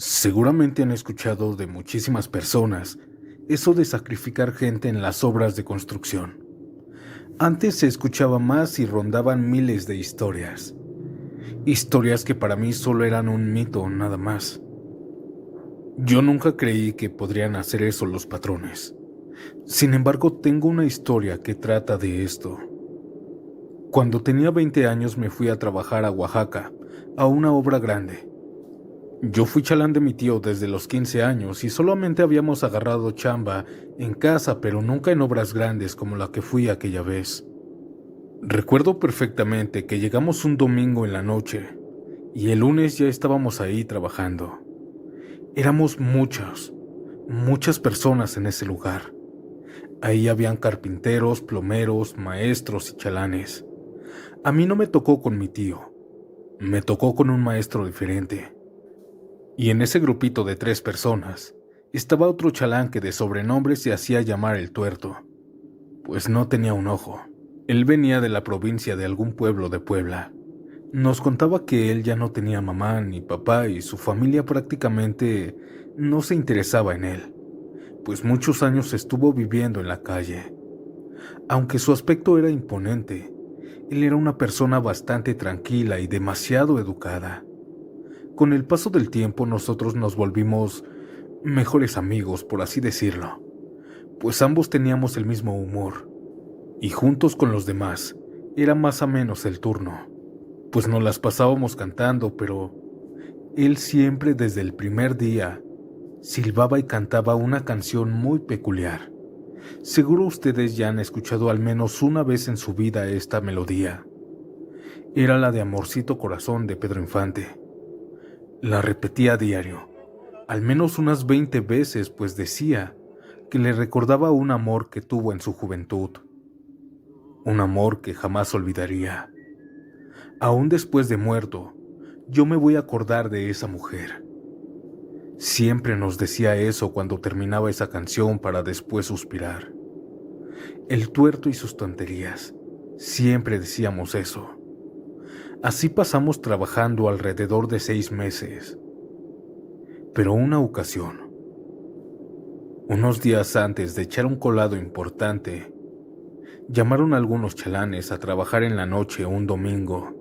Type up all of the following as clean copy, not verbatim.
Seguramente han escuchado de muchísimas personas eso de sacrificar gente en las obras de construcción. Antes se escuchaba más y rondaban miles de historias. Historias que para mí solo eran un mito nada más. Yo nunca creí que podrían hacer eso los patrones. Sin embargo, tengo una historia que trata de esto. Cuando tenía 20 años me fui a trabajar a Oaxaca, a una obra grande. Yo fui chalán de mi tío desde los 15 años y solamente habíamos agarrado chamba en casa, pero nunca en obras grandes como la que fui aquella vez. Recuerdo perfectamente que llegamos un domingo en la noche y el lunes ya estábamos ahí trabajando. Éramos muchas personas en ese lugar. Ahí habían carpinteros, plomeros, maestros y chalanes. A mí no me tocó con mi tío, me tocó con un maestro diferente. Y en ese grupito de 3 personas estaba otro chalán que de sobrenombre se hacía llamar el Tuerto, pues no tenía un ojo. Él venía de la provincia de algún pueblo de Puebla. Nos contaba que él ya no tenía mamá ni papá y su familia prácticamente no se interesaba en él, pues muchos años estuvo viviendo en la calle. Aunque su aspecto era imponente, él era una persona bastante tranquila y demasiado educada. Con el paso del tiempo nosotros nos volvimos mejores amigos, por así decirlo, pues ambos teníamos el mismo humor, y juntos con los demás era más o menos el turno, pues nos las pasábamos cantando, pero él siempre desde el primer día silbaba y cantaba una canción muy peculiar. Seguro ustedes ya han escuchado al menos una vez en su vida esta melodía. Era la de Amorcito Corazón de Pedro Infante. La repetía a diario, al menos unas 20 veces, pues decía que le recordaba un amor que tuvo en su juventud, un amor que jamás olvidaría. Aún después de muerto, yo me voy a acordar de esa mujer. Siempre nos decía eso cuando terminaba esa canción para después suspirar. El Tuerto y sus tonterías, siempre decíamos eso. Así pasamos trabajando alrededor de 6 meses. Pero una ocasión, unos días antes de echar un colado importante, llamaron a algunos chalanes a trabajar en la noche un domingo.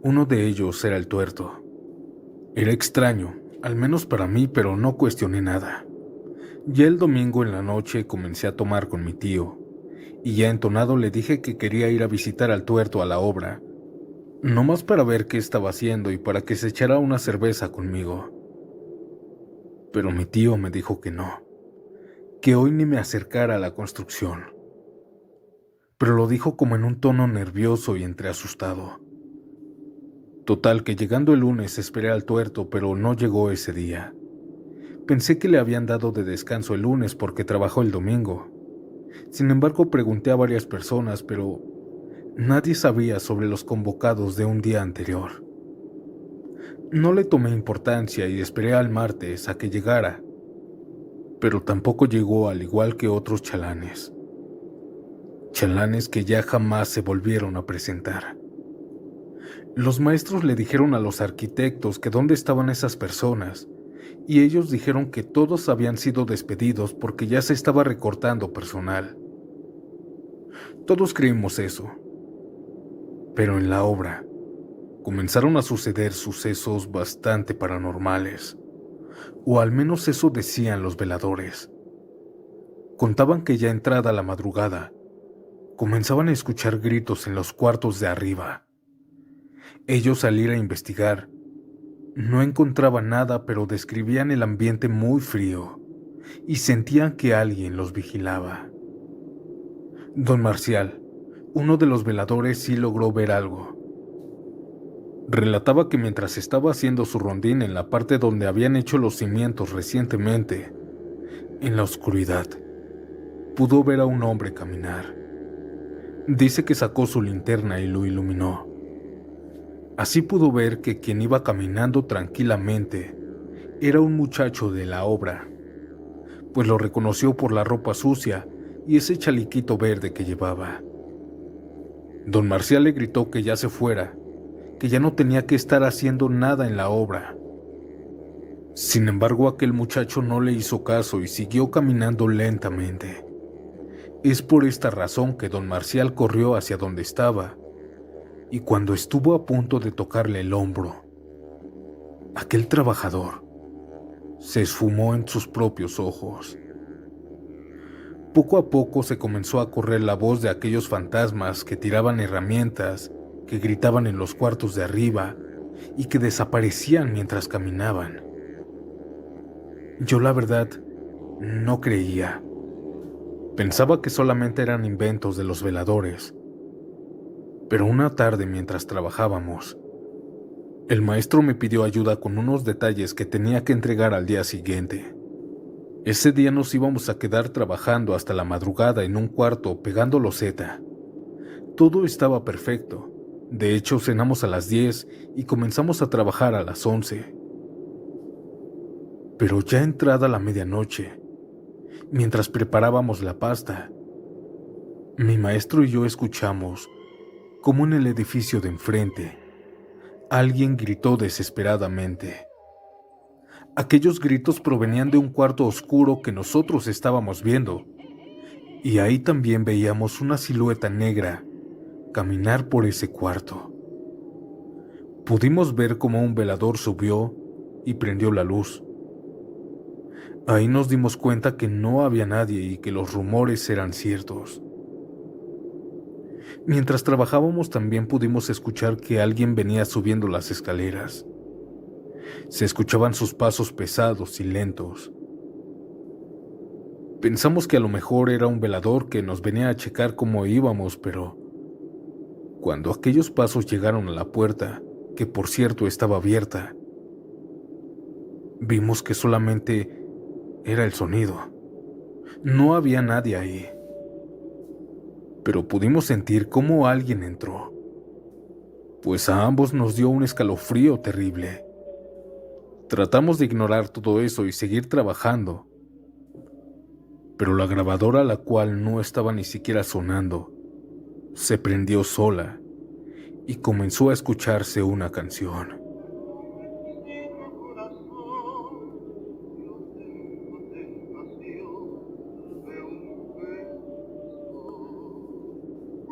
Uno de ellos era el Tuerto. Era extraño, al menos para mí, pero no cuestioné nada. Ya el domingo en la noche comencé a tomar con mi tío, y ya entonado le dije que quería ir a visitar al Tuerto a la obra, nomás para ver qué estaba haciendo y para que se echara una cerveza conmigo. Pero mi tío me dijo que no, que hoy ni me acercara a la construcción. Pero lo dijo como en un tono nervioso y entre asustado. Total que llegando el lunes esperé al Tuerto, pero no llegó ese día. Pensé que le habían dado de descanso el lunes porque trabajó el domingo. Sin embargo, pregunté a varias personas, pero nadie sabía sobre los convocados de un día anterior. No le tomé importancia y esperé al martes a que llegara, pero tampoco llegó, al igual que otros chalanes. Chalanes que ya jamás se volvieron a presentar. Los maestros le dijeron a los arquitectos que dónde estaban esas personas, y ellos dijeron que todos habían sido despedidos porque ya se estaba recortando personal. Todos creímos eso, pero en la obra comenzaron a suceder sucesos bastante paranormales, o al menos eso decían los veladores. Contaban que ya entrada la madrugada, comenzaban a escuchar gritos en los cuartos de arriba. Ellos al ir a investigar, no encontraban nada, pero describían el ambiente muy frío y sentían que alguien los vigilaba. Don Marcial, uno de los veladores, sí logró ver algo. Relataba que mientras estaba haciendo su rondín en la parte donde habían hecho los cimientos recientemente, en la oscuridad, pudo ver a un hombre caminar. Dice que sacó su linterna y lo iluminó. Así pudo ver que quien iba caminando tranquilamente era un muchacho de la obra, pues lo reconoció por la ropa sucia y ese chalequito verde que llevaba. Don Marcial le gritó que ya se fuera, que ya no tenía que estar haciendo nada en la obra. Sin embargo, aquel muchacho no le hizo caso y siguió caminando lentamente. Es por esta razón que don Marcial corrió hacia donde estaba, y cuando estuvo a punto de tocarle el hombro, aquel trabajador se esfumó en sus propios ojos. Poco a poco se comenzó a correr la voz de aquellos fantasmas que tiraban herramientas, que gritaban en los cuartos de arriba y que desaparecían mientras caminaban. Yo, la verdad, no creía. Pensaba que solamente eran inventos de los veladores. Pero una tarde, mientras trabajábamos, el maestro me pidió ayuda con unos detalles que tenía que entregar al día siguiente. Ese día nos íbamos a quedar trabajando hasta la madrugada en un cuarto pegando loseta. Todo estaba perfecto. De hecho, cenamos a las 10 y comenzamos a trabajar a las 11. Pero ya entrada la medianoche, mientras preparábamos la pasta, mi maestro y yo escuchamos cómo en el edificio de enfrente alguien gritó desesperadamente. Aquellos gritos provenían de un cuarto oscuro que nosotros estábamos viendo, y ahí también veíamos una silueta negra caminar por ese cuarto. Pudimos ver cómo un velador subió y prendió la luz. Ahí nos dimos cuenta que no había nadie y que los rumores eran ciertos. Mientras trabajábamos también pudimos escuchar que alguien venía subiendo las escaleras. Se escuchaban sus pasos pesados y lentos. Pensamos que a lo mejor era un velador que nos venía a checar cómo íbamos, pero cuando aquellos pasos llegaron a la puerta, que por cierto estaba abierta, vimos que solamente era el sonido. No había nadie ahí, pero pudimos sentir cómo alguien entró, pues a ambos nos dio un escalofrío terrible. Tratamos de ignorar todo eso y seguir trabajando, pero la grabadora, la cual no estaba ni siquiera sonando, se prendió sola y comenzó a escucharse una canción.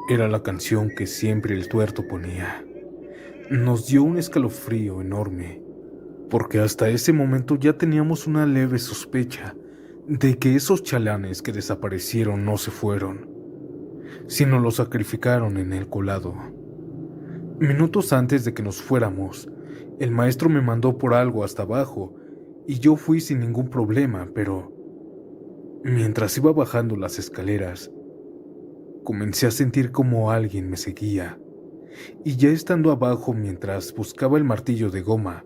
Era la canción que siempre el tuerto ponía. Nos dio un escalofrío enorme, porque hasta ese momento ya teníamos una leve sospecha de que esos chalanes que desaparecieron no se fueron, sino los sacrificaron en el colado. Minutos antes de que nos fuéramos, el maestro me mandó por algo hasta abajo y yo fui sin ningún problema, pero mientras iba bajando las escaleras, comencé a sentir como alguien me seguía, y ya estando abajo mientras buscaba el martillo de goma,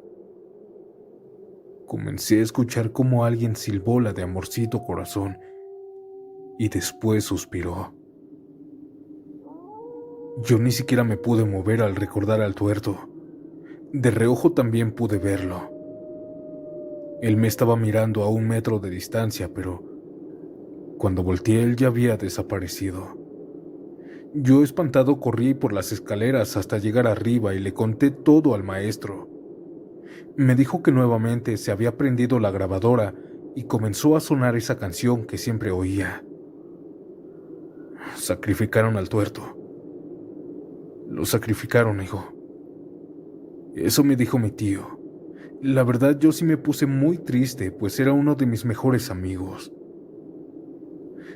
comencé a escuchar como alguien silbó la de Amorcito Corazón y después suspiró. Yo ni siquiera me pude mover al recordar al tuerto. De reojo también pude verlo. Él me estaba mirando a 1 metro de distancia, pero cuando volteé él ya había desaparecido. Yo espantado corrí por las escaleras hasta llegar arriba y le conté todo al maestro. Me dijo que nuevamente se había prendido la grabadora y comenzó a sonar esa canción que siempre oía. Sacrificaron al tuerto. Lo sacrificaron, hijo. Eso me dijo mi tío. La verdad yo sí me puse muy triste, pues era uno de mis mejores amigos.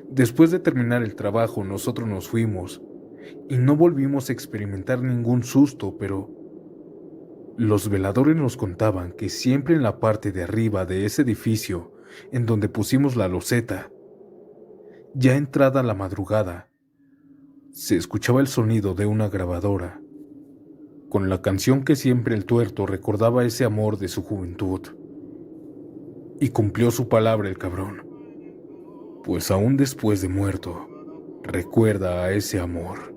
Después de terminar el trabajo, nosotros nos fuimos y no volvimos a experimentar ningún susto, pero los veladores nos contaban que siempre en la parte de arriba de ese edificio, en donde pusimos la loseta, ya entrada la madrugada, se escuchaba el sonido de una grabadora, con la canción que siempre el tuerto recordaba ese amor de su juventud. Y cumplió su palabra el cabrón, pues aún después de muerto, recuerda a ese amor.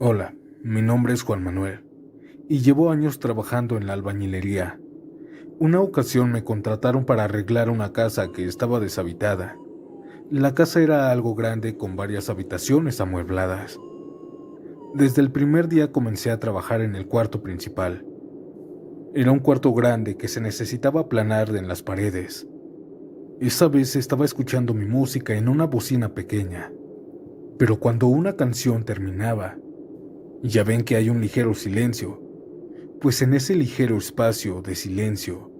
Hola, mi nombre es Juan Manuel, y llevo años trabajando en la albañilería. Una ocasión me contrataron para arreglar una casa que estaba deshabitada. La casa era algo grande con varias habitaciones amuebladas. Desde el primer día comencé a trabajar en el cuarto principal. Era un cuarto grande que se necesitaba aplanar en las paredes. Esa vez estaba escuchando mi música en una bocina pequeña, pero cuando una canción terminaba, ya ven que hay un ligero silencio, pues en ese ligero espacio de silencio,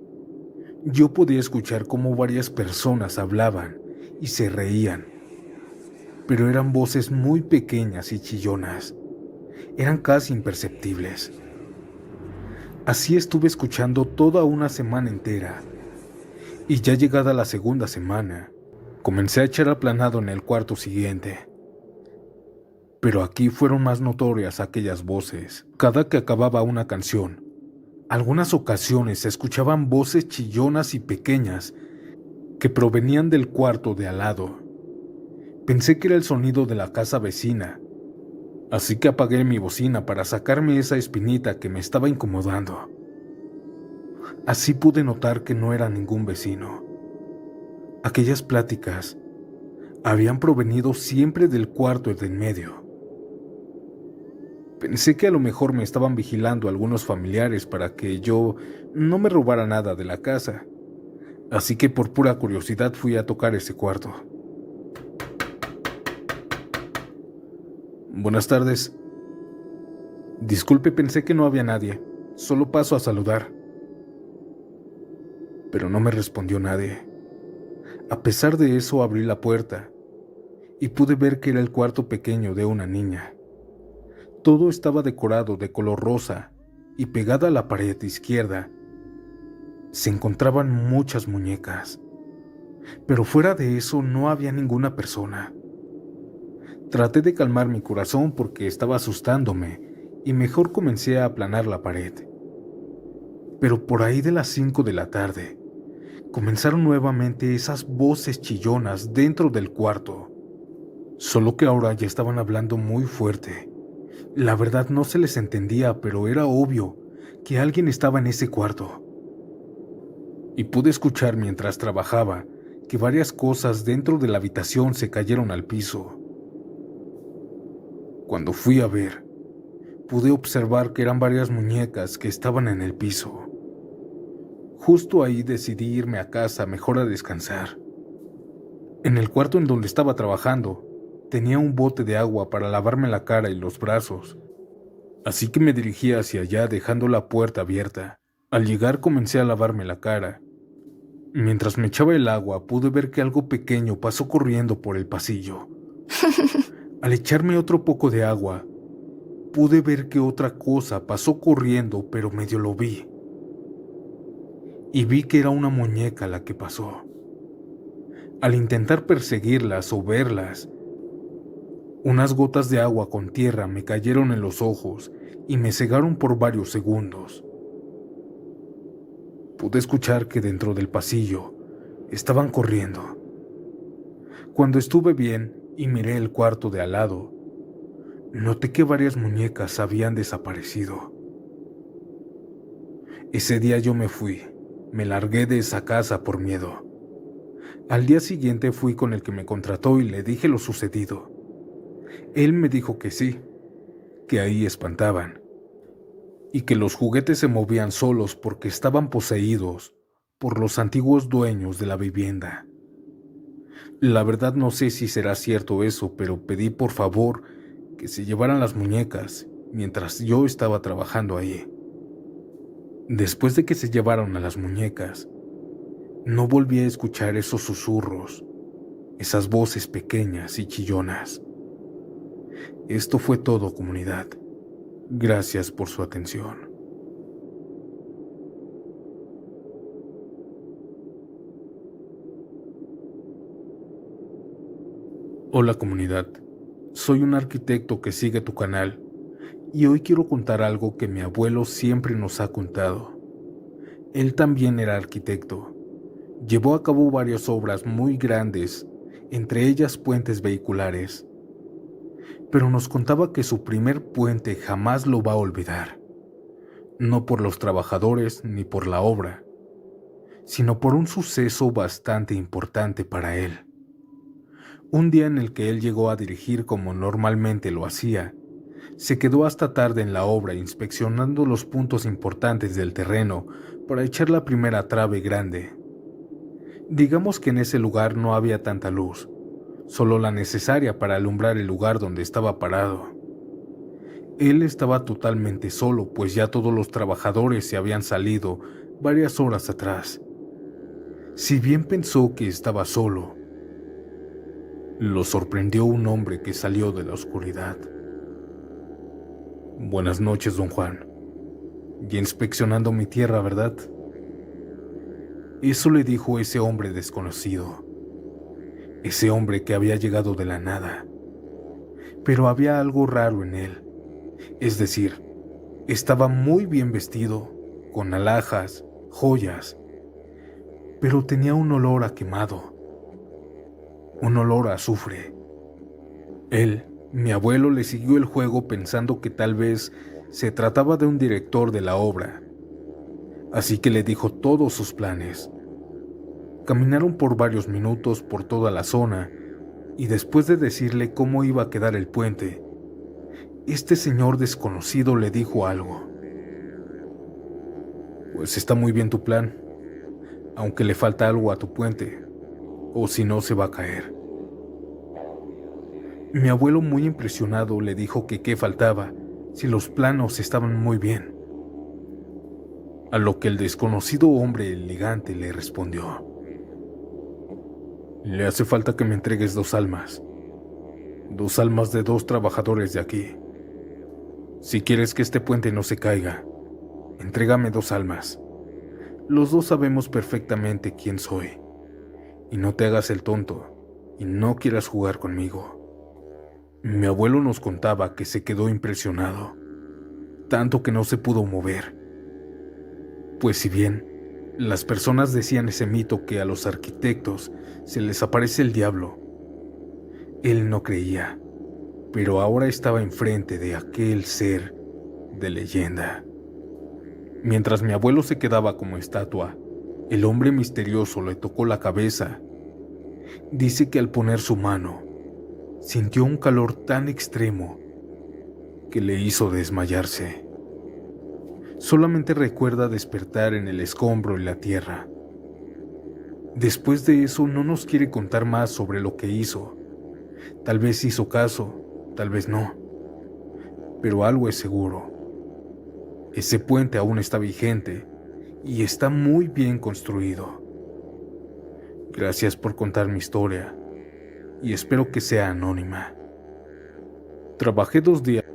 yo podía escuchar cómo varias personas hablaban y se reían, pero eran voces muy pequeñas y chillonas, eran casi imperceptibles. Así estuve escuchando toda una semana entera, y ya llegada la segunda semana, comencé a echar aplanado en el cuarto siguiente. Pero aquí fueron más notorias aquellas voces. Cada que acababa una canción, algunas ocasiones se escuchaban voces chillonas y pequeñas que provenían del cuarto de al lado. Pensé que era el sonido de la casa vecina, así que apagué mi bocina para sacarme esa espinita que me estaba incomodando. Así pude notar que no era ningún vecino. Aquellas pláticas habían provenido siempre del cuarto de en medio. Pensé que a lo mejor me estaban vigilando algunos familiares para que yo no me robara nada de la casa, así que por pura curiosidad fui a tocar ese cuarto. Buenas tardes. Disculpe, pensé que no había nadie. Solo paso a saludar. Pero no me respondió nadie. A pesar de eso, abrí la puerta y pude ver que era el cuarto pequeño de una niña. Todo estaba decorado de color rosa y pegada a la pared izquierda se encontraban muchas muñecas, pero fuera de eso no había ninguna persona. Traté de calmar mi corazón porque estaba asustándome y mejor comencé a aplanar la pared. Pero por ahí de las 5 de la tarde comenzaron nuevamente esas voces chillonas dentro del cuarto, solo que ahora ya estaban hablando muy fuerte. La verdad no se les entendía, pero era obvio que alguien estaba en ese cuarto. Y pude escuchar mientras trabajaba que varias cosas dentro de la habitación se cayeron al piso. Cuando fui a ver, pude observar que eran varias muñecas que estaban en el piso. Justo ahí decidí irme a casa mejor a descansar. En el cuarto en donde estaba trabajando, tenía un bote de agua para lavarme la cara y los brazos, así que me dirigí hacia allá dejando la puerta abierta. Al llegar comencé a lavarme la cara. Mientras me echaba el agua pude ver que algo pequeño pasó corriendo por el pasillo. Al echarme otro poco de agua, pude ver que otra cosa pasó corriendo, pero medio lo vi. Y vi que era una muñeca la que pasó. Al intentar perseguirlas o verlas, unas gotas de agua con tierra me cayeron en los ojos y me cegaron por varios segundos. Pude escuchar que dentro del pasillo estaban corriendo. Cuando estuve bien y miré el cuarto de al lado, noté que varias muñecas habían desaparecido. Ese día yo me fui, me largué de esa casa por miedo. Al día siguiente fui con el que me contrató y le dije lo sucedido. Él me dijo que sí, que ahí espantaban, y que los juguetes se movían solos porque estaban poseídos por los antiguos dueños de la vivienda. La verdad no sé si será cierto eso, pero pedí por favor que se llevaran las muñecas mientras yo estaba trabajando ahí. Después de que se llevaron a las muñecas, no volví a escuchar esos susurros, esas voces pequeñas y chillonas. Esto fue todo, comunidad. Gracias por su atención. Hola, comunidad. Soy un arquitecto que sigue tu canal y hoy quiero contar algo que mi abuelo siempre nos ha contado. Él también era arquitecto. Llevó a cabo varias obras muy grandes, entre ellas puentes vehiculares. Pero nos contaba que su primer puente jamás lo va a olvidar, no por los trabajadores ni por la obra, sino por un suceso bastante importante para él. Un día en el que él llegó a dirigir como normalmente lo hacía, se quedó hasta tarde en la obra inspeccionando los puntos importantes del terreno para echar la primera trave grande. Digamos que en ese lugar no había tanta luz, solo la necesaria para alumbrar el lugar donde estaba parado. Él estaba totalmente solo, pues ya todos los trabajadores se habían salido varias horas atrás. Si bien pensó que estaba solo, lo sorprendió un hombre que salió de la oscuridad. «Buenas noches, don Juan. Ya inspeccionando mi tierra, ¿verdad?». Eso le dijo ese hombre desconocido, ese hombre que había llegado de la nada. Pero había algo raro en él, es decir, estaba muy bien vestido, con alhajas, joyas, pero tenía un olor a quemado, un olor a azufre. Él, mi abuelo, le siguió el juego pensando que tal vez se trataba de un director de la obra, así que le dijo todos sus planes. Caminaron por varios minutos por toda la zona y después de decirle cómo iba a quedar el puente, este señor desconocido le dijo algo. «Pues está muy bien tu plan, aunque le falta algo a tu puente, o si no se va a caer». Mi abuelo, muy impresionado, le dijo que qué faltaba si los planos estaban muy bien. A lo que el desconocido hombre elegante le respondió: «Le hace falta que me entregues 2 almas de 2 trabajadores de aquí. Si quieres que este puente no se caiga, entrégame 2 almas. Los 2 sabemos perfectamente quién soy. Y no te hagas el tonto y no quieras jugar conmigo». Mi abuelo nos contaba que se quedó impresionado, tanto que no se pudo mover. Pues si bien las personas decían ese mito que a los arquitectos se les aparece el diablo, él no creía, pero ahora estaba enfrente de aquel ser de leyenda. Mientras mi abuelo se quedaba como estatua, el hombre misterioso le tocó la cabeza. Dice que al poner su mano, sintió un calor tan extremo que le hizo desmayarse. Solamente recuerda despertar en el escombro y la tierra. Después de eso no nos quiere contar más sobre lo que hizo. Tal vez hizo caso, tal vez no. Pero algo es seguro. Ese puente aún está vigente y está muy bien construido. Gracias por contar mi historia y espero que sea anónima. Trabajé 2 días.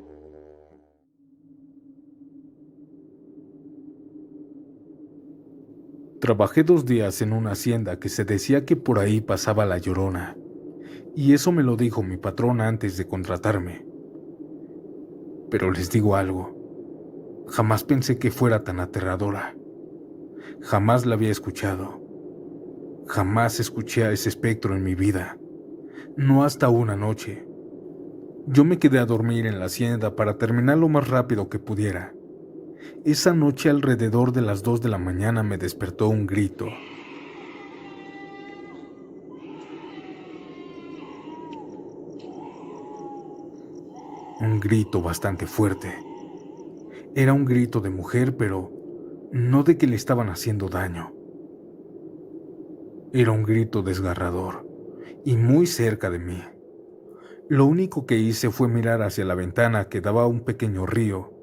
Trabajé 2 días en una hacienda que se decía que por ahí pasaba la Llorona, y eso me lo dijo mi patrón antes de contratarme. Pero les digo algo, jamás pensé que fuera tan aterradora. Jamás la había escuchado. Jamás escuché a ese espectro en mi vida, no hasta una noche. Yo me quedé a dormir en la hacienda para terminar lo más rápido que pudiera. Esa noche, alrededor de las 2 de la mañana, me despertó un grito. Un grito bastante fuerte. Era un grito de mujer, pero no de que le estaban haciendo daño. Era un grito desgarrador y muy cerca de mí. Lo único que hice fue mirar hacia la ventana que daba a un pequeño río.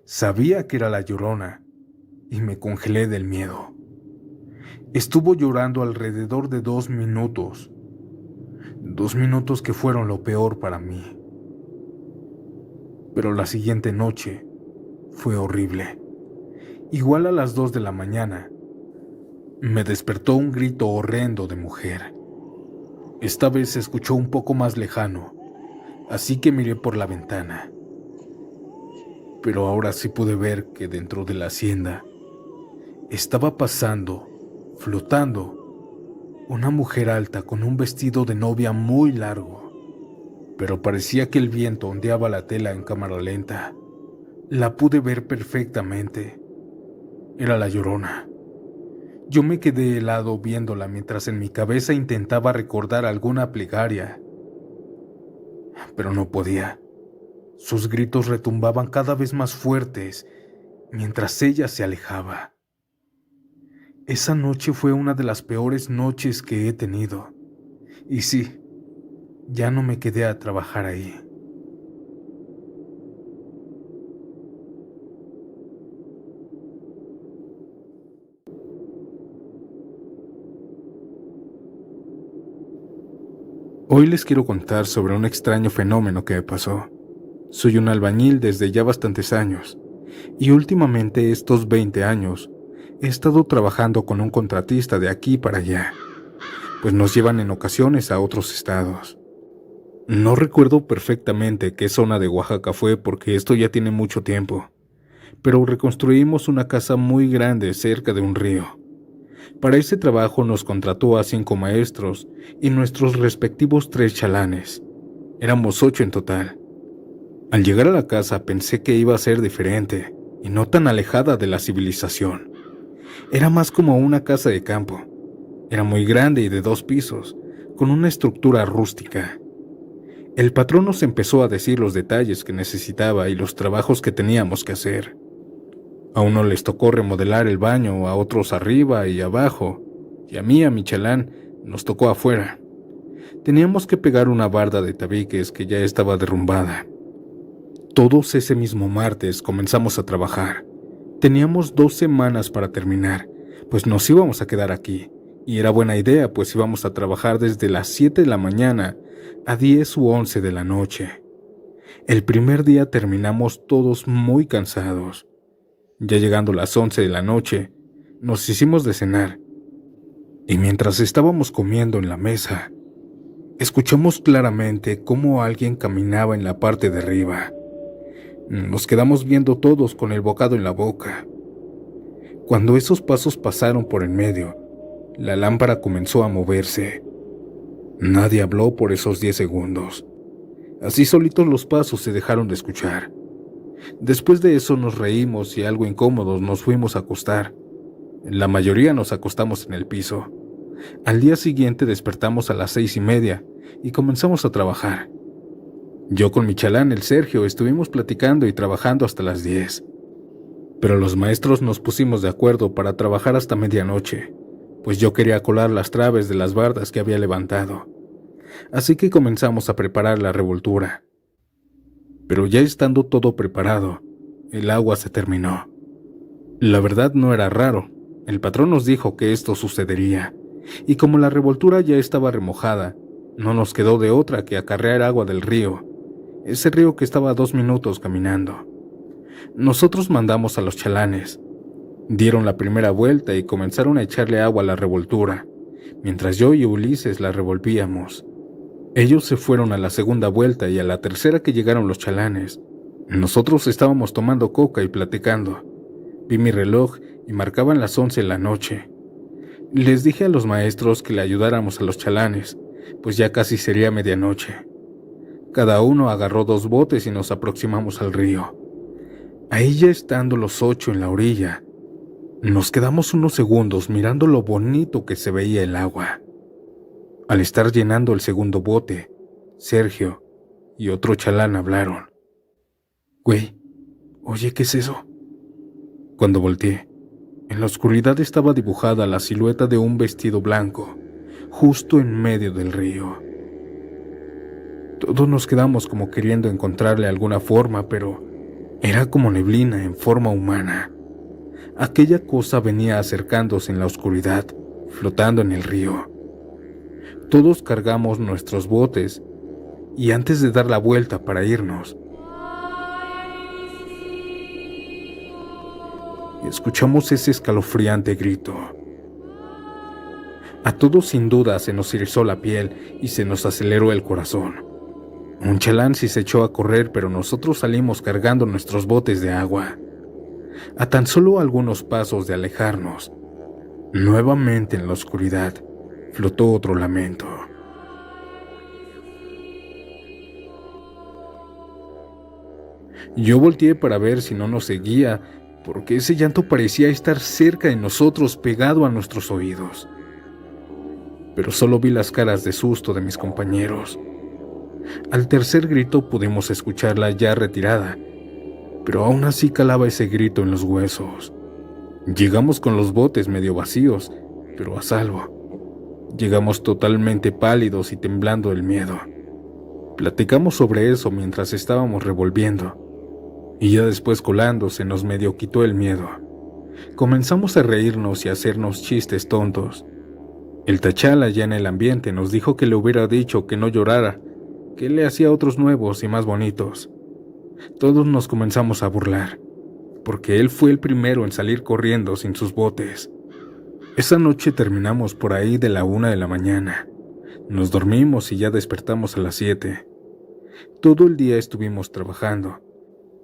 Sabía que era la Llorona y me congelé del miedo. Estuvo llorando alrededor de 2 minutos. 2 minutos que fueron lo peor para mí. Pero la siguiente noche fue horrible. Igual a las 2 de la mañana, me despertó un grito horrendo de mujer. Esta vez se escuchó un poco más lejano, así que miré por la ventana. Pero ahora sí pude ver que dentro de la hacienda estaba pasando, flotando, una mujer alta con un vestido de novia muy largo, pero parecía que el viento ondeaba la tela en cámara lenta. La pude ver perfectamente. Era la Llorona. Yo me quedé helado viéndola mientras en mi cabeza intentaba recordar alguna plegaria, pero no podía. Sus gritos retumbaban cada vez más fuertes mientras ella se alejaba. Esa noche fue una de las peores noches que he tenido. Y sí, ya no me quedé a trabajar ahí. Hoy les quiero contar sobre un extraño fenómeno que me pasó. Soy un albañil desde ya bastantes años, y últimamente estos 20 años he estado trabajando con un contratista de aquí para allá, pues nos llevan en ocasiones a otros estados. No recuerdo perfectamente qué zona de Oaxaca fue porque esto ya tiene mucho tiempo, pero reconstruimos una casa muy grande cerca de un río. Para ese trabajo nos contrató a 5 maestros y nuestros respectivos 3 chalanes. Éramos 8 en total. Al llegar a la casa pensé que iba a ser diferente y no tan alejada de la civilización. Era más como una casa de campo. Era muy grande y de 2 pisos, con una estructura rústica. El patrón nos empezó a decir los detalles que necesitaba y los trabajos que teníamos que hacer. A uno les tocó remodelar el baño, a otros arriba y abajo, y a mí, a mi chalán, nos tocó afuera. Teníamos que pegar una barda de tabiques que ya estaba derrumbada. Todos ese mismo martes comenzamos a trabajar. Teníamos 2 semanas para terminar, pues nos íbamos a quedar aquí, y era buena idea, pues íbamos a trabajar desde las 7 de la mañana a 10 u 11 de la noche. El primer día terminamos todos muy cansados. Ya llegando las 11 de la noche, nos hicimos de cenar, y mientras estábamos comiendo en la mesa, escuchamos claramente cómo alguien caminaba en la parte de arriba. Nos quedamos viendo todos con el bocado en la boca. Cuando esos pasos pasaron por en medio, la lámpara comenzó a moverse. Nadie habló por esos 10 segundos. Así solitos los pasos se dejaron de escuchar. Después de eso nos reímos y algo incómodos nos fuimos a acostar. La mayoría nos acostamos en el piso. Al día siguiente despertamos a las 6:30 y comenzamos a trabajar. Yo con mi chalán, el Sergio, estuvimos platicando y trabajando hasta las 10. Pero los maestros nos pusimos de acuerdo para trabajar hasta medianoche, pues yo quería colar las traves de las bardas que había levantado. Así que comenzamos a preparar la revoltura. Pero ya estando todo preparado, el agua se terminó. La verdad no era raro. El patrón nos dijo que esto sucedería, y como la revoltura ya estaba remojada, no nos quedó de otra que acarrear agua del río, ese río que estaba a 2 minutos caminando. Nosotros mandamos a los chalanes. Dieron la primera vuelta y comenzaron a echarle agua a la revoltura, mientras yo y Ulises la revolvíamos. Ellos se fueron a la segunda vuelta y a la tercera que llegaron los chalanes. Nosotros estábamos tomando coca y platicando. Vi mi reloj y marcaban las 11 de la noche. Les dije a los maestros que le ayudáramos a los chalanes, pues ya casi sería medianoche. Cada uno agarró 2 botes y nos aproximamos al río. Ahí ya estando los 8 en la orilla, nos quedamos unos segundos mirando lo bonito que se veía el agua. Al estar llenando el segundo bote, Sergio y otro chalán hablaron. «Güey, oye, ¿qué es eso?». Cuando volteé, en la oscuridad estaba dibujada la silueta de un vestido blanco, justo en medio del río. Todos nos quedamos como queriendo encontrarle alguna forma, pero era como neblina en forma humana. Aquella cosa venía acercándose en la oscuridad, flotando en el río. Todos cargamos nuestros botes y antes de dar la vuelta para irnos, escuchamos ese escalofriante grito. A todos sin duda se nos erizó la piel y se nos aceleró el corazón. Un chalán sí se echó a correr, pero nosotros salimos cargando nuestros botes de agua. A tan solo algunos pasos de alejarnos, nuevamente en la oscuridad, flotó otro lamento. Yo volteé para ver si no nos seguía, porque ese llanto parecía estar cerca de nosotros, pegado a nuestros oídos. Pero solo vi las caras de susto de mis compañeros. Al tercer grito pudimos escucharla ya retirada, pero aún así calaba ese grito en los huesos. Llegamos con los botes medio vacíos, pero a salvo. Llegamos totalmente pálidos y temblando del miedo. Platicamos sobre eso mientras estábamos revolviendo, y ya después colando se nos medio quitó el miedo. Comenzamos a reírnos y a hacernos chistes tontos. El Tachala, ya en el ambiente, nos dijo que le hubiera dicho que no llorara, que él le hacía otros nuevos y más bonitos. Todos nos comenzamos a burlar, porque él fue el primero en salir corriendo sin sus botes. Esa noche terminamos por ahí de la 1 de la mañana. Nos dormimos y ya despertamos a las 7. Todo el día estuvimos trabajando,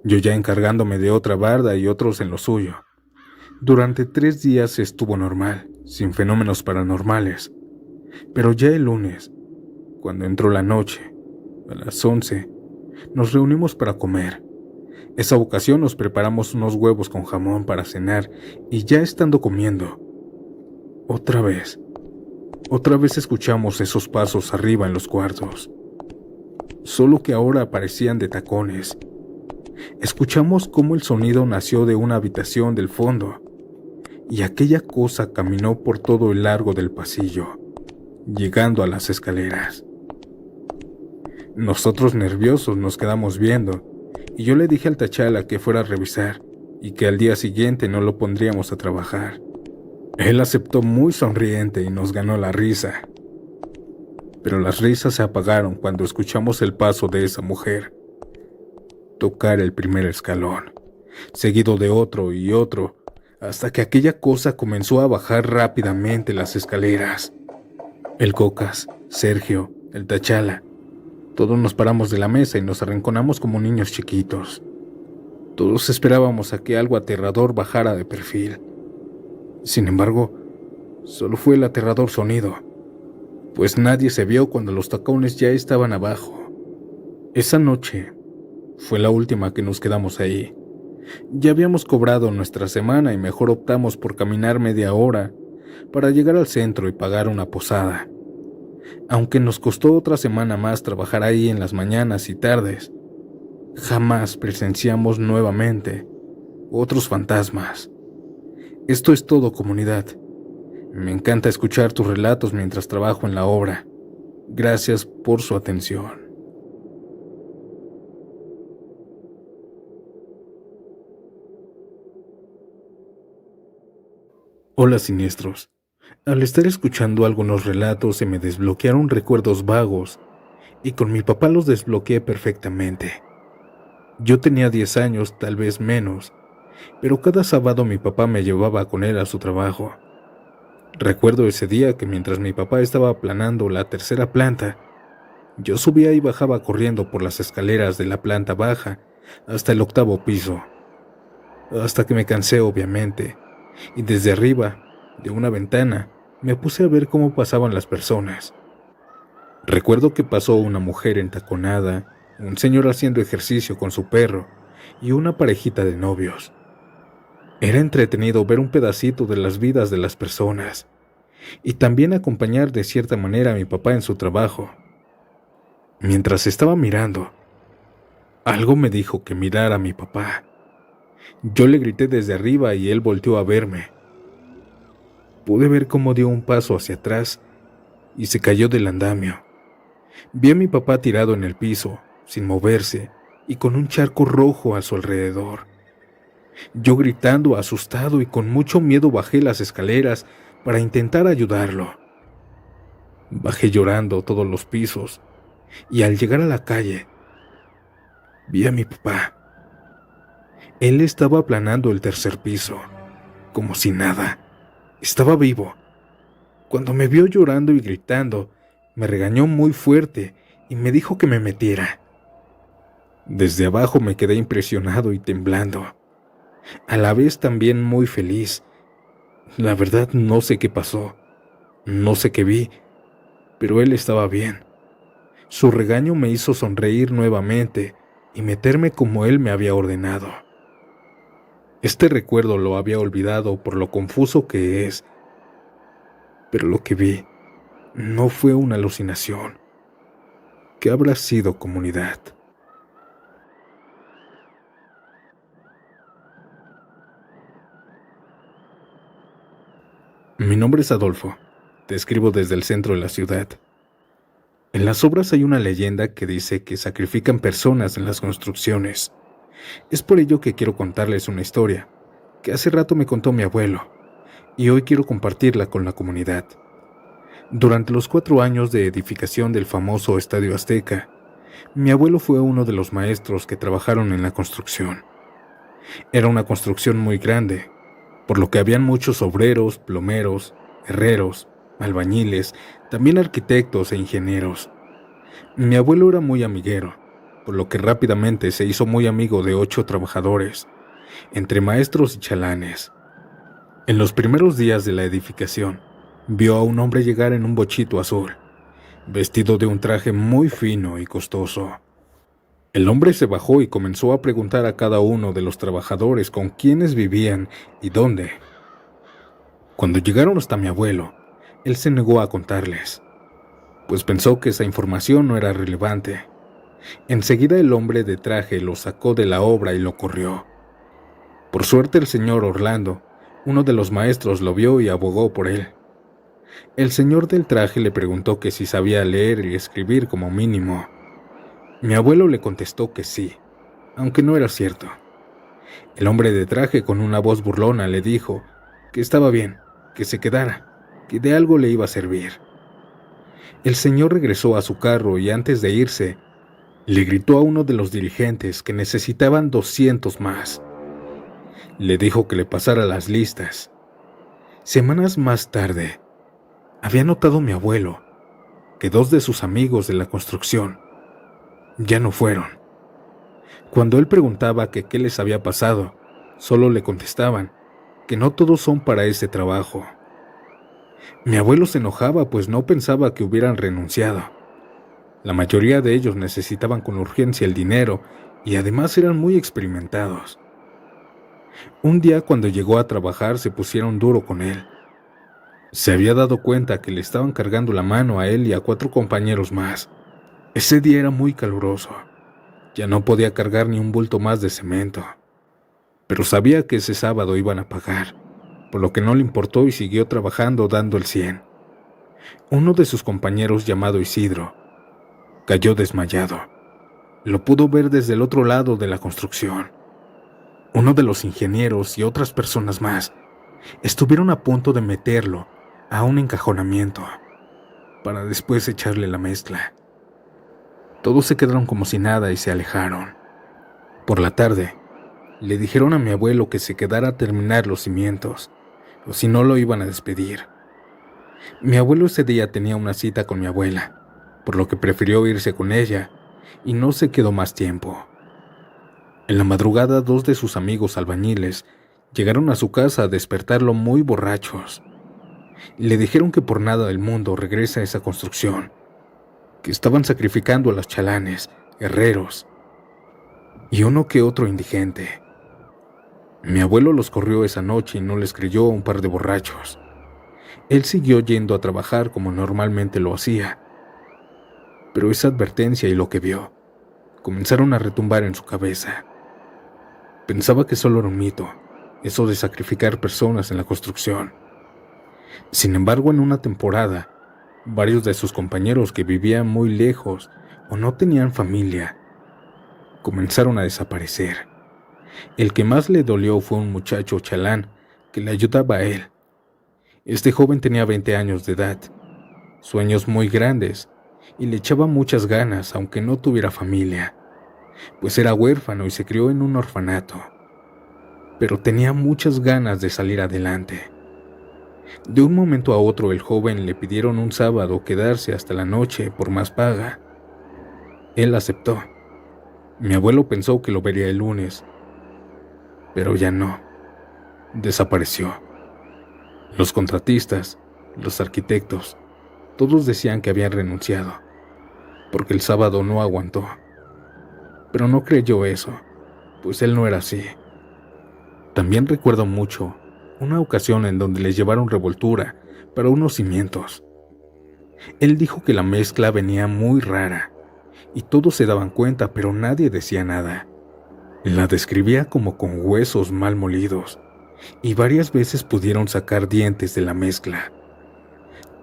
yo ya encargándome de otra barda y otros en lo suyo. Durante 3 días estuvo normal, sin fenómenos paranormales. Pero ya el lunes, cuando entró la noche, a las 11, nos reunimos para comer. Esa ocasión nos preparamos unos huevos con jamón para cenar y ya estando comiendo, otra vez escuchamos esos pasos arriba en los cuartos. Solo que ahora aparecían de tacones. Escuchamos cómo el sonido nació de una habitación del fondo y aquella cosa caminó por todo el largo del pasillo, llegando a las escaleras. Nosotros nerviosos nos quedamos viendo y yo le dije al Tachala que fuera a revisar y que al día siguiente no lo pondríamos a trabajar. Él aceptó muy sonriente y nos ganó la risa. Pero las risas se apagaron cuando escuchamos el paso de esa mujer tocar el primer escalón, seguido de otro y otro, hasta que aquella cosa comenzó a bajar rápidamente las escaleras. El Cocas, Sergio, el Tachala, todos nos paramos de la mesa y nos arrinconamos como niños chiquitos. Todos esperábamos a que algo aterrador bajara de perfil. Sin embargo, solo fue el aterrador sonido, pues nadie se vio cuando los tacones ya estaban abajo. Esa noche fue la última que nos quedamos ahí. Ya habíamos cobrado nuestra semana y mejor optamos por caminar media hora para llegar al centro y pagar una posada. Aunque nos costó otra semana más trabajar ahí en las mañanas y tardes, jamás presenciamos nuevamente otros fantasmas. Esto es todo, comunidad. Me encanta escuchar tus relatos mientras trabajo en la obra. Gracias por su atención. Hola, siniestros. Al estar escuchando algunos relatos se me desbloquearon recuerdos vagos y con mi papá los desbloqueé perfectamente. Yo tenía 10 años, tal vez menos, pero cada sábado mi papá me llevaba con él a su trabajo. Recuerdo ese día que mientras mi papá estaba aplanando la tercera planta, yo subía y bajaba corriendo por las escaleras de la planta baja hasta el 8º piso, hasta que me cansé obviamente, y desde arriba, de una ventana, me puse a ver cómo pasaban las personas. Recuerdo que pasó una mujer entaconada, un señor haciendo ejercicio con su perro y una parejita de novios. Era entretenido ver un pedacito de las vidas de las personas y también acompañar de cierta manera a mi papá en su trabajo. Mientras estaba mirando, algo me dijo que mirara a mi papá. Yo le grité desde arriba y él volteó a verme. Pude ver cómo dio un paso hacia atrás y se cayó del andamio. Vi a mi papá tirado en el piso, sin moverse y con un charco rojo a su alrededor. Yo gritando, asustado y con mucho miedo bajé las escaleras para intentar ayudarlo. Bajé llorando todos los pisos y al llegar a la calle, vi a mi papá. Él estaba aplanando el tercer piso, como si nada. Estaba vivo. Cuando me vio llorando y gritando, me regañó muy fuerte y me dijo que me metiera. Desde abajo me quedé impresionado y temblando, a la vez también muy feliz. La verdad no sé qué pasó, no sé qué vi, pero él estaba bien. Su regaño me hizo sonreír nuevamente y meterme como él me había ordenado. Este recuerdo lo había olvidado por lo confuso que es, pero lo que vi no fue una alucinación. ¿Qué habrá sido, comunidad? Mi nombre es Adolfo. Te escribo desde el centro de la ciudad. En las obras hay una leyenda que dice que sacrifican personas en las construcciones. Es por ello que quiero contarles una historia que hace rato me contó mi abuelo, y hoy quiero compartirla con la comunidad. Durante los 4 años de edificación del famoso Estadio Azteca, mi abuelo fue uno de los maestros que trabajaron en la construcción. Era una construcción muy grande, por lo que habían muchos obreros, plomeros, herreros, albañiles, también arquitectos e ingenieros. Mi abuelo era muy amiguero, por lo que rápidamente se hizo muy amigo de 8 trabajadores, entre maestros y chalanes. En los primeros días de la edificación, vio a un hombre llegar en un bochito azul, vestido de un traje muy fino y costoso. El hombre se bajó y comenzó a preguntar a cada uno de los trabajadores con quiénes vivían y dónde. Cuando llegaron hasta mi abuelo, él se negó a contarles, pues pensó que esa información no era relevante. Enseguida el hombre de traje lo sacó de la obra y lo corrió. Por suerte el señor Orlando, uno de los maestros, lo vio y abogó por él. El señor del traje le preguntó que si sabía leer y escribir como mínimo. Mi abuelo le contestó que sí, aunque no era cierto. El hombre de traje, con una voz burlona, le dijo que estaba bien, que se quedara, que de algo le iba a servir. El señor regresó a su carro y antes de irse, le gritó a uno de los dirigentes que necesitaban 200 más. Le dijo que le pasara las listas. Semanas más tarde, había notado mi abuelo que 2 de sus amigos de la construcción ya no fueron. Cuando él preguntaba que qué les había pasado, solo le contestaban que no todos son para ese trabajo. Mi abuelo se enojaba, pues no pensaba que hubieran renunciado. La mayoría de ellos necesitaban con urgencia el dinero y además eran muy experimentados. Un día, cuando llegó a trabajar, se pusieron duro con él. Se había dado cuenta que le estaban cargando la mano a él y a 4 compañeros más. Ese día era muy caluroso. Ya no podía cargar ni un bulto más de cemento. Pero sabía que ese sábado iban a pagar, por lo que no le importó y siguió trabajando dando el 100. Uno de sus compañeros, llamado Isidro, cayó desmayado. Lo pudo ver desde el otro lado de la construcción. Uno de los ingenieros y otras personas más estuvieron a punto de meterlo a un encajonamiento para después echarle la mezcla. Todos se quedaron como si nada y se alejaron. Por la tarde, le dijeron a mi abuelo que se quedara a terminar los cimientos, o si no lo iban a despedir. Mi abuelo ese día tenía una cita con mi abuela, por lo que prefirió irse con ella y no se quedó más tiempo. En la madrugada, 2 de sus amigos albañiles llegaron a su casa a despertarlo muy borrachos. Le dijeron que por nada del mundo regrese a esa construcción, que estaban sacrificando a los chalanes, herreros y uno que otro indigente. Mi abuelo los corrió esa noche y no les creyó a un par de borrachos. Él siguió yendo a trabajar como normalmente lo hacía, pero esa advertencia y lo que vio comenzaron a retumbar en su cabeza. Pensaba que solo era un mito, eso de sacrificar personas en la construcción. Sin embargo, en una temporada, varios de sus compañeros que vivían muy lejos o no tenían familia comenzaron a desaparecer. El que más le dolió fue un muchacho chalán que le ayudaba a él. Este joven tenía 20 años de edad, sueños muy grandes y le echaba muchas ganas aunque no tuviera familia, pues era huérfano y se crió en un orfanato. Pero tenía muchas ganas de salir adelante. De un momento a otro el joven le pidieron un sábado quedarse hasta la noche por más paga. Él aceptó. Mi abuelo pensó que lo vería el lunes, pero ya no. Desapareció. Los contratistas, los arquitectos, todos decían que habían renunciado, porque el sábado no aguantó. pero no creyó eso, pues él no era así. También recuerdo mucho una ocasión en donde les llevaron revoltura para unos cimientos. Él dijo que la mezcla venía muy rara y todos se daban cuenta, pero nadie decía nada. La describía como con huesos mal molidos y varias veces pudieron sacar dientes de la mezcla.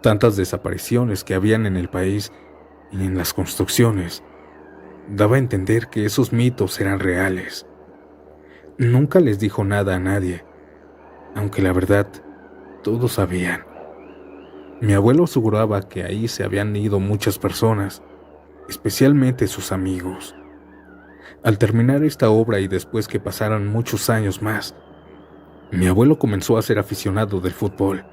Tantas desapariciones que habían en el país y en las construcciones daba a entender que esos mitos eran reales. Nunca les dijo nada a nadie, aunque la verdad, todos sabían. Mi abuelo aseguraba que ahí se habían ido muchas personas, especialmente sus amigos. Al terminar esta obra y después que pasaran muchos años más, mi abuelo comenzó a ser aficionado del fútbol.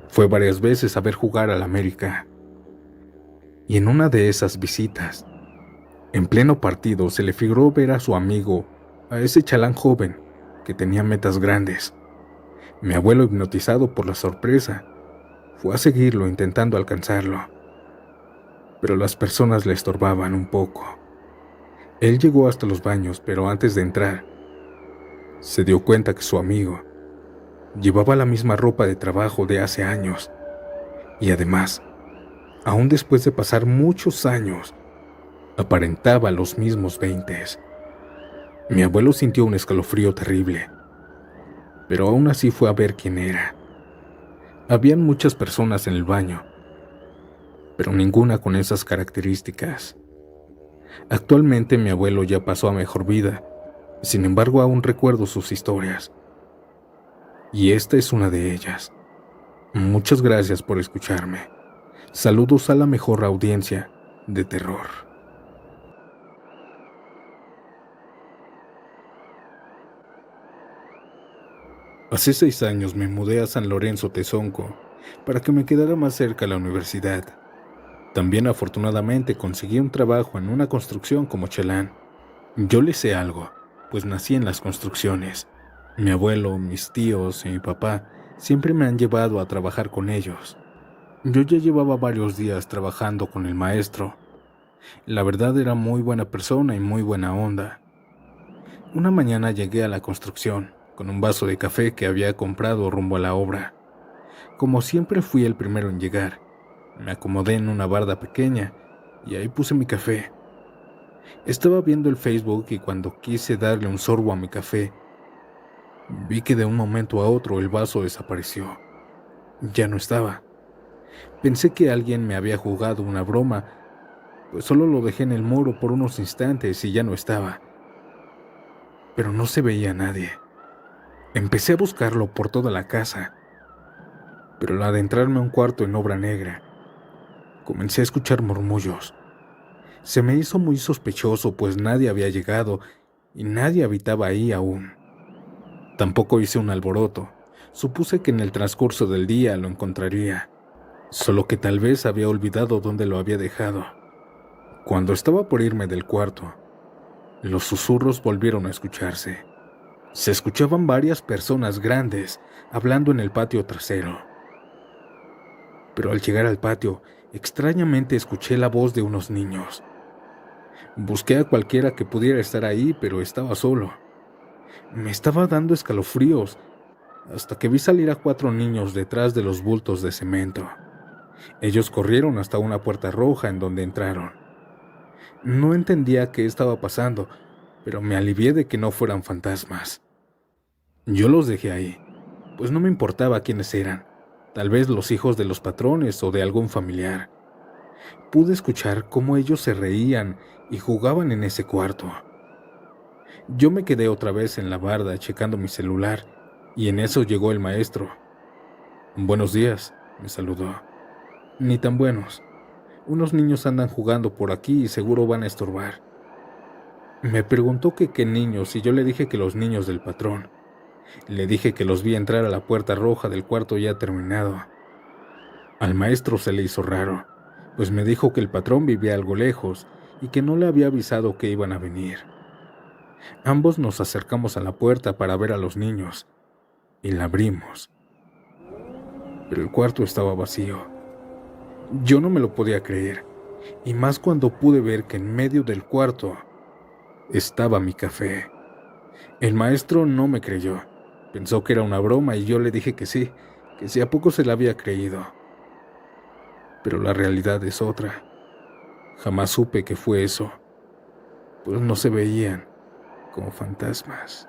Fue varias veces a ver jugar al América. Y en una de esas visitas, en pleno partido, se le figuró ver a su amigo, a ese chalán joven que tenía metas grandes. Mi abuelo, hipnotizado por la sorpresa, fue a seguirlo intentando alcanzarlo. Pero las personas le estorbaban un poco. Él llegó hasta los baños, pero antes de entrar, se dio cuenta que su amigo llevaba la misma ropa de trabajo de hace años. Y además, aún después de pasar muchos años, aparentaba los mismos 20. Mi abuelo sintió un escalofrío terrible, pero aún así fue a ver quién era. Habían muchas personas en el baño, pero ninguna con esas características. Actualmente mi abuelo ya pasó a mejor vida, sin embargo aún recuerdo sus historias. Y esta es una de ellas. Muchas gracias por escucharme. Saludos a la mejor audiencia de terror. Hace 6 años me mudé a San Lorenzo, Tezonco, para que me quedara más cerca a la universidad. También afortunadamente conseguí un trabajo en una construcción como chalán. Yo le sé algo, pues nací en las construcciones. Mi abuelo, mis tíos y mi papá siempre me han llevado a trabajar con ellos. Yo ya llevaba varios días trabajando con el maestro. La verdad era muy buena persona y muy buena onda. Una mañana llegué a la construcción con un vaso de café que había comprado rumbo a la obra. Como siempre fui el primero en llegar, me acomodé en una barda pequeña y ahí puse mi café. Estaba viendo el Facebook y cuando quise darle un sorbo a mi café, vi que de un momento a otro el vaso desapareció. Ya no estaba. Pensé que alguien me había jugado una broma, pues solo lo dejé en el muro por unos instantes y ya no estaba. Pero no se veía nadie. Empecé a buscarlo por toda la casa, pero al adentrarme a un cuarto en obra negra, comencé a escuchar murmullos. Se me hizo muy sospechoso, pues nadie había llegado y nadie habitaba ahí aún. Tampoco hice un alboroto. Supuse que en el transcurso del día lo encontraría, solo que tal vez había olvidado dónde lo había dejado. Cuando estaba por irme del cuarto, los susurros volvieron a escucharse. Se escuchaban varias personas grandes hablando en el patio trasero. Pero al llegar al patio, extrañamente escuché la voz de unos niños. Busqué a cualquiera que pudiera estar ahí, pero estaba solo. Me estaba dando escalofríos, hasta que vi salir a 4 niños detrás de los bultos de cemento. Ellos corrieron hasta una puerta roja en donde entraron. No entendía qué estaba pasando, pero me alivié de que no fueran fantasmas. Yo los dejé ahí, pues no me importaba quiénes eran, tal vez los hijos de los patrones o de algún familiar. Pude escuchar cómo ellos se reían y jugaban en ese cuarto. Yo me quedé otra vez en la barda checando mi celular y en eso llegó el maestro. «Buenos días», me saludó. «Ni tan buenos. Unos niños andan jugando por aquí y seguro van a estorbar». Me preguntó que qué niños y yo le dije que los niños del patrón. Le dije que los vi entrar a la puerta roja del cuarto ya terminado. Al maestro se le hizo raro, pues me dijo que el patrón vivía algo lejos y que no le había avisado que iban a venir. Ambos nos acercamos a la puerta para ver a los niños y la abrimos. Pero el cuarto estaba vacío. Yo no me lo podía creer, y más cuando pude ver que en medio del cuarto estaba mi café. El maestro no me creyó. Pensó que era una broma y yo le dije que sí a poco se la había creído. Pero la realidad es otra. Jamás supe qué fue eso, pues no se veían como fantasmas.